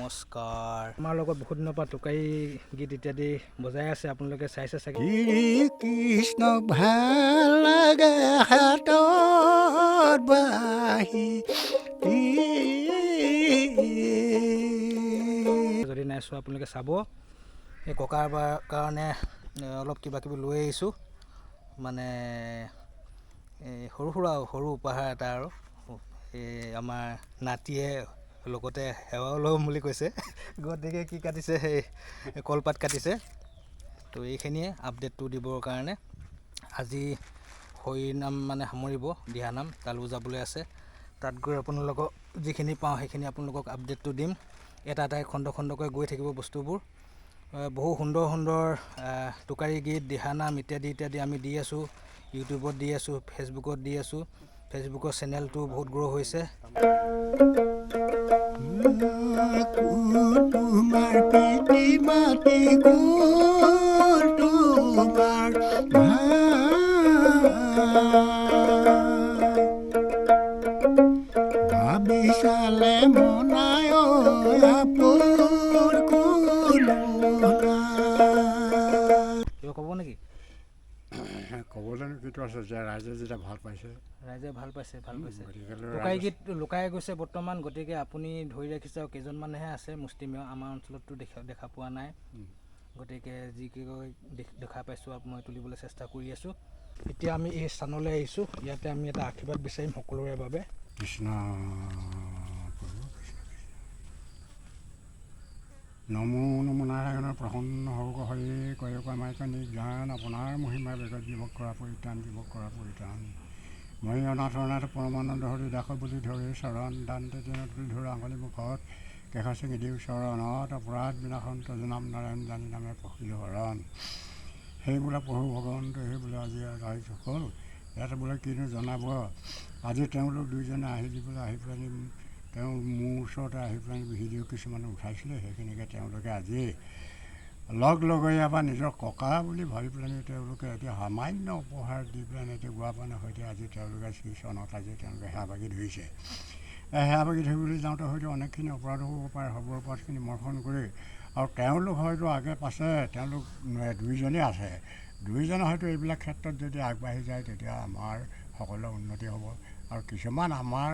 নমস্কাৰ। আমাৰ লগত বহুত দিনৰ পৰা টোকাৰী গীত ইত্যাদি বজাই আছে, আপোনালোকে চাইছে চাগে। কৃষ্ণ ভাল লাগে হাতত বাহি যদি নাই চোৱা আপোনালোকে চাব। এই ককাৰ কাৰণে অলপ কিবা কিবি লৈ আহিছোঁ, মানে সৰু উপহাৰ এটা আৰু এই আমাৰ নাতিয়ে লগতে সেৱাও ল'ম বুলি কৈছে। গতিকে কি কাটিছে, সেই কলপাত কাটিছে। তো এইখিনিয়ে আপডেটটো দিবৰ কাৰণে আজি হৰিনাম মানে সামৰিব, দিহানাম তালৈও যাবলৈ আছে। তাত গৈ আপোনালোকক যিখিনি পাওঁ সেইখিনি আপোনালোকক আপডেটটো দিম। এটা এটাই খণ্ডকৈ গৈ থাকিব বস্তুবোৰ। বহু সুন্দৰ টোকাৰী গীত, দিহানাম ইত্যাদি আমি দি আছোঁ। ইউটিউবত দি আছোঁ, ফেচবুকত দি আছোঁ। ফেচবুকৰ চেনেলটো বহুত গ্ৰ' হৈছে। তোমাৰ পিতৃ মাতৃ গ'ল তোমাৰ ভাবি চালে মনায় আপোন কিবা ক'ব নেকি? ক'বলৈনো কিটো আছে, যে ৰাইজে যেতিয়া ভাল পাইছে, ৰাইজে ভাল পাইছে। গতিকে টোকাৰী গীত লুকাই গৈছে বৰ্তমান। গতিকে আপুনি ধৰি ৰাখিছে আৰু কেইজনমানহে আছে মুষ্টিমেয়, আমাৰ অঞ্চলততো দেখা পোৱা নাই। গতিকে যি কি দেখা পাইছোঁ মই তুলিবলৈ চেষ্টা কৰি আছোঁ। এতিয়া আমি এই স্থানলৈ আহিছোঁ, ইয়াতে আমি এটা আশীৰ্বাদ বিচাৰিম সকলোৰে বাবে। কৃষ্ণ নমো নমো নাৰায়ণৰ প্ৰসন্ন হওক হৰি কয় মাইকনি জ্ঞান আপোনাৰ মহিমা বেগত জীৱক কৰা পৰিত্ৰাণ, জীৱক কৰা পৰিত্ৰাণ। মই অনাথ পৰমানন্দ হৰি দাস বুলি ধৰি চৰণ দান দিনত তুলি ধৰা আঙুলি মুখত কেশ চিঙি দিওঁ চৰণত অপৰাধ বিনাশন তজনাম নাৰায়ণ জানি নামে পখিলো হৰণ। সেই বোলে প্ৰভু ভগৱন্ত, সেই বোলে আজি ৰাইজ হ'ল ইয়াতে বোলে কিনো জনাব। আজি তেওঁলোক দুইজনে আহি পেলাই তেওঁ মোৰ ওচৰতে আহি পেলাই ভিডিঅ' কিছুমান উঠাইছিলে। সেইখিনিকে তেওঁলোকে আজি লগৰীয়া বা নিজৰ ককা বুলি ভাবি পেলাই তেওঁলোকে এতিয়া সামান্য উপহাৰ দি পেলাই এতিয়া গুৱাপানৰ সৈতে আজি তেওঁলোকে শ্ৰীচৰণত আজি তেওঁলোকে সেৱা বাগি ধৰিছে। সেৱা বাগি ধৰিবলৈ যাওঁতে হয়তো অনেকখিনি অপৰাধ হ'ব পাৰে, হ'ব অপৰাধখিনি মৰ্শন কৰি। আৰু তেওঁলোক হয়তো আগে পাছে তেওঁলোক দুইজনেই আছে। দুইজনে হয়তো এইবিলাক ক্ষেত্ৰত যদি আগবাঢ়ি যায় তেতিয়া আমাৰ সকলোৰে উন্নতি হ'ব। আৰু কিছুমান আমাৰ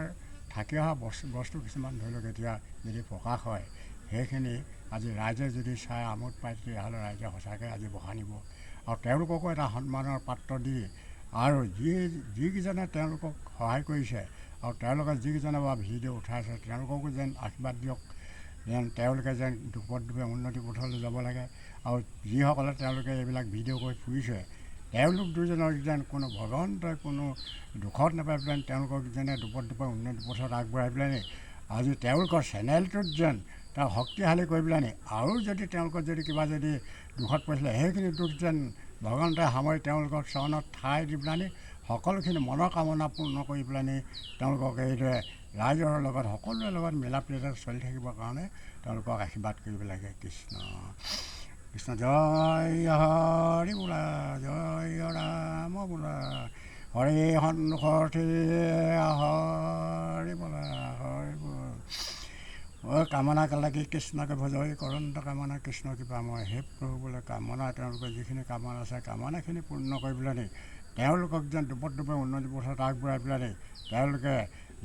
থাকি অহা বস্তু কিছুমান ধৰি লওক এতিয়া যদি প্ৰকাশ হয়, সেইখিনি আজি ৰাইজে যদি চাই আমোদ পায় তেতিয়াহ'লে ৰাইজে সঁচাকৈ আজি বখানিব। আৰু তেওঁলোককো এটা সন্মানৰ পাত্ৰ দি, আৰু যিকেইজনে তেওঁলোকক সহায় কৰিছে আৰু তেওঁলোকে যিকেইজনে বা ভিডিঅ' উঠাইছে তেওঁলোককো যেন আশীৰ্বাদ দিয়ক, যেন তেওঁলোকে যেন দুপদে উন্নতি পথলৈ যাব লাগে। আৰু যিসকলে তেওঁলোকে এইবিলাক ভিডিঅ' কৰি ফুৰিছে তেওঁলোক দুজনৰ যেন কোনো ভগৱন্তই কোনো দুখত নাপাই পেলাই তেওঁলোকক যেনে দুপদে উন্নতি পথত আগবঢ়াই পেলাই আজি তেওঁলোকৰ চেনেলটোত যেন তেওঁ শক্তিশালী কৰি পেলাই আৰু যদি তেওঁলোকৰ যদি কিবা যদি দুখত পৰিছিলে সেইখিনি দুখ যেন ভগৱন্তই সামৰি তেওঁলোকৰ চৰণত ঠাই দি পেলাই সকলোখিনি মনৰ কামনা পূৰ্ণ কৰি পেলাই তেওঁলোকক এইদৰে ৰাইজৰ লগত সকলোৰে লগত মিলা প্ৰীতিৰে চলি থাকিবৰ কাৰণে তেওঁলোকক আশীৰ্বাদ কৰিব লাগে। কৃষ্ণ কৃষ্ণ জয় হৰি বোলা, জয় ৰাম বোলা, হৰি সন্মুখৰ হৰি বোলা, হৰি বোলা। কামনা লাগি কৃষ্ণকে ভজই কৰন্ত কামনা কৃষ্ণ কৃপা মই। হে প্ৰভু বোলে কামনা তেওঁলোকৰ যিখিনি কামনা আছে কামনাখিনি পূৰ্ণ কৰি পেলাই তেওঁলোকক যেন দুপদে উন্নতি পথত আগবঢ়াই পেলাই তেওঁলোকে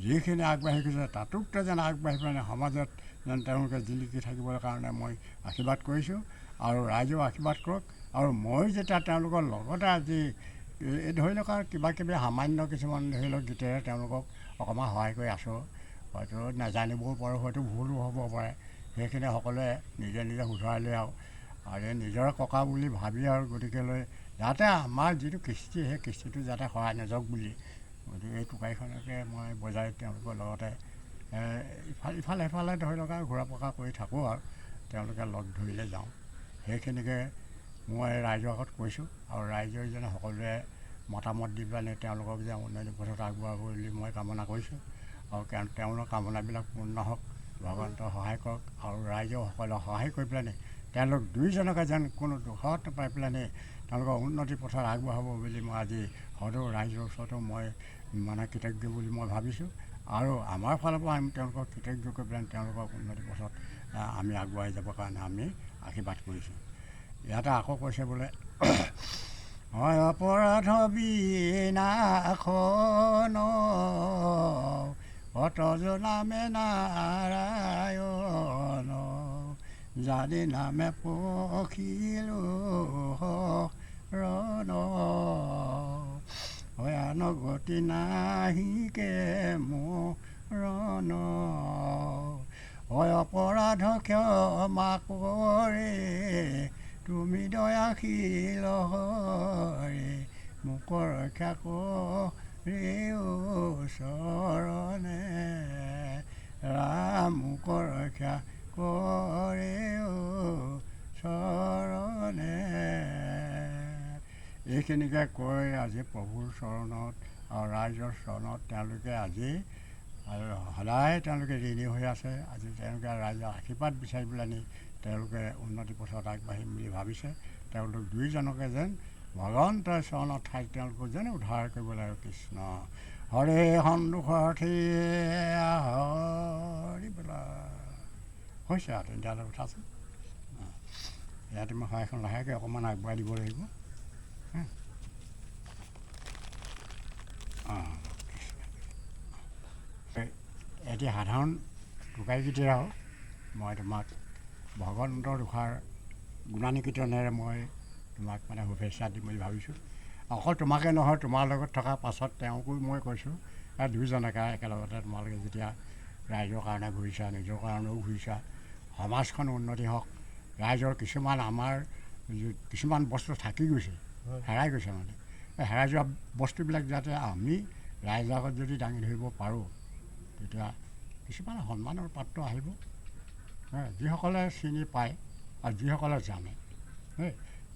যিখিনি আগবাঢ়ি গৈছে তাতোকতে যেন আগবাঢ়ি পেলাই সমাজত যেন তেওঁলোকে জিলিকি থাকিবৰ কাৰণে মই আশীৰ্বাদ কৰিছোঁ। আৰু ৰাইজেও আশীৰ্বাদ কৰক। আৰু মই যেতিয়া তেওঁলোকৰ লগতে আজি এই ধৰি লওক আৰু কিবাকিবি সামান্য কিছুমান ধৰি লওক গীতেৰে তেওঁলোকক অকণমান সহায় কৰি আছোঁ। হয়তো নাজানিবও পাৰোঁ, হয়তো ভুলো হ'ব পাৰে। সেইখিনি সকলোৱে নিজে নিজে শুধৰাই লৈ আৰু নিজৰ ককা বুলি ভাবি আৰু গতিকে লৈ যাতে আমাৰ যিটো কৃষ্টি সেই কৃষ্টিটো যাতে সহায় নাযাওক বুলি গতিকে এই টোকাৰীখনকে মই বজাই তেওঁলোকৰ লগতে ইফালে সিফালে ধৰি লওক আৰু ঘূৰা পকা কৰি থাকোঁ আৰু তেওঁলোকে লগ ধৰিলে যাওঁ। সেইখিনিকে মই ৰাইজৰ আগত কৈছোঁ। আৰু ৰাইজৰ যেনে সকলোৱে মতামত দি পেলাই তেওঁলোকক যে উন্নতি পথত আগবঢ়াব বুলি মই কামনা কৰিছোঁ। আৰু তেওঁলোকৰ কামনাবিলাক পূৰ্ণ হওক, ভগৱন্তই সহায় কৰক। আৰু ৰাইজেও সকলোৱে সহায় কৰি পেলাই তেওঁলোক দুইজনকে যেন কোনো দুখত নাপাই পেলাই তেওঁলোকৰ উন্নতি পথত আগবঢ়াব বুলি মই আজি সদৌ ৰাইজৰ ওচৰতো মই মানে কৃতজ্ঞ বুলি মই ভাবিছোঁ। আৰু আমাৰ ফালৰ পৰা আমি তেওঁলোকক কৃতজ্ঞ কৰি পেলাই তেওঁলোকক উন্নতি পথত আমি আগুৱাই যাবৰ কাৰণে আমি আশীৰ্বাদ কৰিছোঁ। ইয়াতে আকৌ কৈছে বোলে হয় অপৰাধ বিনাশন অতজ নামে নাৰায়ণ যাদি নামে পখিলো ৰণ ভয়ান গতি নাহিকে মৰণ হয় অপৰাধ ক্ষমা কৰে তুমি দয়াশীল হৰে মোক ৰক্ষা কৰে চৰণে ৰাম মোক ৰক্ষা কৰে চৰণে। এইখিনিকে কৈ আজি প্ৰভুৰ চৰণত আৰু ৰাইজৰ চৰণত তেওঁলোকে আজি আৰু সদায় তেওঁলোকে ঋণী হৈ আছে। আজি তেওঁলোকে ৰাইজৰ আশীৰ্বাদ বিচাৰি পেলাই নি তেওঁলোকে উন্নতি পথত আগবাঢ়িম বুলি ভাবিছে। তেওঁলোক দুইজনকে যেন ভগৱন্তৰ চৰণৰ ঠাইত তেওঁলোকক যেন উদ্ধাৰ কৰিব লাগে। কৃষ্ণ হৰে সন্দোষৰ্থী হৰি বোলা হৈছে আৰু তেতিয়াহ'লে উঠাচোন। ইয়াতে মই শৰাইখন লাহেকৈ অকণমান আগবঢ়াই দিব লাগিব। এটি সাধাৰণ টোকাইগীতিৰে মই তোমাক ভগৱন্তৰ দুষাৰ গুণানুকীৰ্তনেৰে মই তোমাক মানে শুভেচ্ছা দিম বুলি ভাবিছোঁ। অকল তোমাকে নহয়, তোমাৰ লগত থকা পাছত তেওঁকো মই কৈছোঁ, দুয়োজনকে একেলগতে তোমালোকে যেতিয়া ৰাইজৰ কাৰণে ঘূৰিছা, নিজৰ কাৰণেও ঘূৰিছা, সমাজখন উন্নতি হওক, ৰাইজৰ কিছুমান আমাৰ কিছুমান বস্তু থাকি গৈছে, হেৰাই গৈছে, মানে হেৰাই যোৱা বস্তুবিলাক যাতে আমি ৰাইজৰ আগত যদি দাঙি ধৰিব পাৰোঁ, তেতিয়া কিছুমান সন্মানৰ পাত্ৰ আহিব। যিসকলে চিনি পায় আৰু যিসকলে জানে,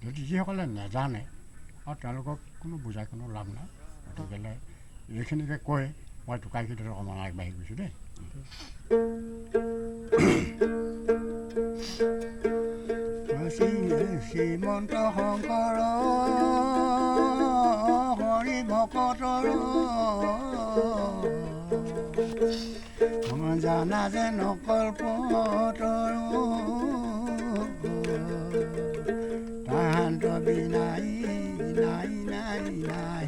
যদি যিসকলে নাজানে আৰু তেওঁলোকক কোনো বুজাই কোনো লাভ নাই। গতিকে এইখিনিকে কৈ মই টোকাইগীতত অকণমান আগবাঢ়ি গৈছোঁ দেই। শ্ৰীমন্ত শংকৰ হৰি ভকতৰ জানা যে নকল্পতৰ তাহান্ত বিনাই নাই নাই নাই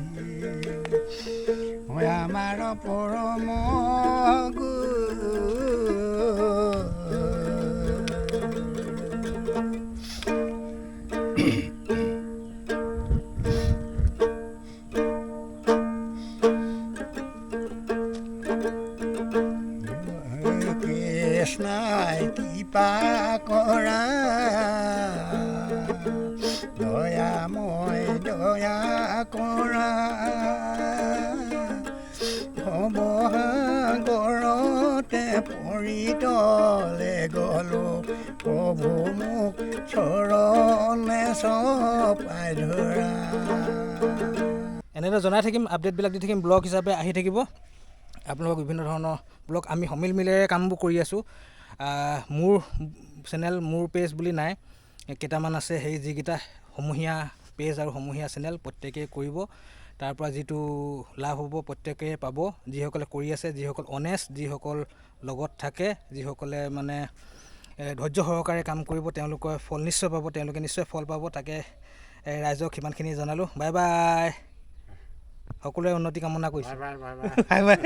হয় আমাৰ পৰম কৃষ্ণাই কৃপা কৰা দয়াময় দয়া কৰা ভৱসাগৰতে পৰিতলে গ'লো প্ৰভু মোক চৰণে চপাই ধৰা। এনেদৰে জনাই থাকিম, আপডেটবিলাক দি থাকিম, ব্লগ হিচাপে আহি থাকিব আপোনালোকক। বিভিন্ন ধৰণৰ ব্লগ আমি সমিলমিলেৰে কামবোৰ কৰি আছোঁ। মোৰ চেনেল, মোৰ পেজ বুলি নাই, কেইটামান আছে, সেই যিকেইটা সমূহীয়া পেজ আৰু সমূহীয়া চেনেল প্ৰত্যেকেই কৰিব। তাৰ পৰা যিটো লাভ হ'ব প্ৰত্যেকেই পাব, যিসকলে কৰি আছে, যিসকল অনেষ্ট, যিসকল লগত থাকে, যিসকলে মানে ধৈৰ্য সহকাৰে কাম কৰিব, তেওঁলোকে ফল নিশ্চয় পাব, তেওঁলোকে নিশ্চয় ফল পাব। তাকে ৰাইজক সিমানখিনি জনালোঁ। বাই বাই, সকলোৰে উন্নতি কামনা কৰিছোঁ। Bye bye bye bye bye.